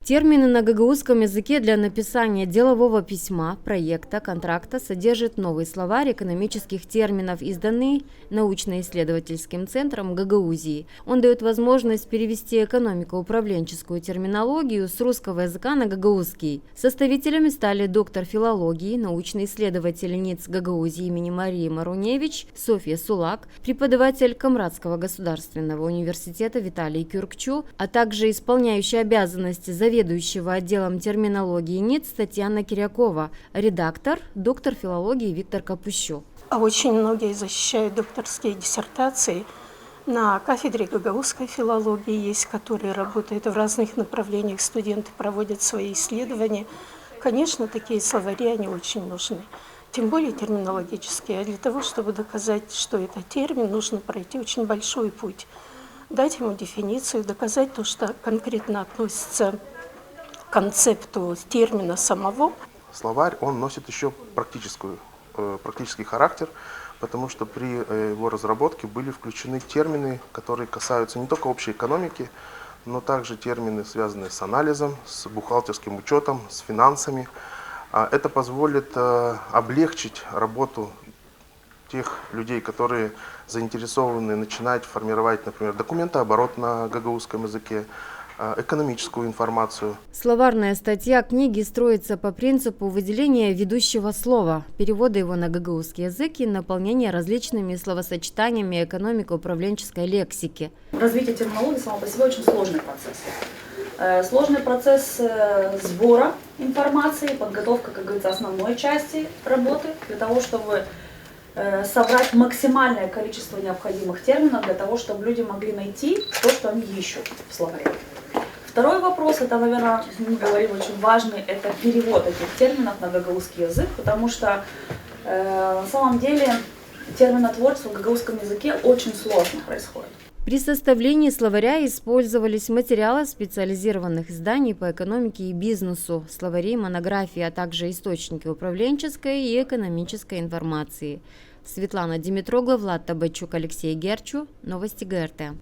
Термины на гагаузском языке для написания делового письма, проекта, контракта содержит новый словарь экономических терминов, изданный научно-исследовательским центром Гагаузии. Он дает возможность перевести экономико-управленческую терминологию с русского языка на гагаузский. Составителями стали доктор филологии, научный исследователь НИЦ Гагаузии имени Марии Маруневич, Софья Сулак, преподаватель Камрадского государственного университета Виталий Кюркчу, а также исполняющий обязанности заведующего отделом терминологии НИЦ Татьяна Кирякова, редактор, доктор филологии Виктор Капущо. Очень многие защищают докторские диссертации. На кафедре гагаузской филологии есть, которые работают в разных направлениях, студенты проводят свои исследования. Конечно, такие словари, они очень нужны. Тем более терминологические. А для того, чтобы доказать, что это термин, нужно пройти очень большой путь. Дать ему дефиницию, доказать то, что конкретно относится к концепту термина самого. Словарь, он носит еще практический характер, потому что при его разработке были включены термины, которые касаются не только общей экономики, но также термины, связанные с анализом, с бухгалтерским учетом, с финансами. Это позволит облегчить работу тех людей, которые заинтересованы начинать формировать, например, документооборот на гагаузском языке, экономическую информацию. Словарная статья книги строится по принципу выделения ведущего слова, перевода его на гагаузский язык и наполнения различными словосочетаниями экономико-управленческой лексики. Развитие терминологии само по себе очень сложный процесс. Сложный процесс сбора информации, подготовка, как говорится, основной части работы для того, чтобы собрать максимальное количество необходимых терминов для того, чтобы люди могли найти то, что они ищут в словаре. Второй вопрос, это, наверное, мы говорим очень важный, это перевод этих терминов на гагаузский язык, потому что на самом деле терминотворчество в гагаузском языке очень сложно происходит. При составлении словаря использовались материалы специализированных изданий по экономике и бизнесу, словари, монографии, а также источники управленческой и экономической информации. Светлана Димитрогла, Влад Табачук, Алексей Герчу. Новости ГРТ.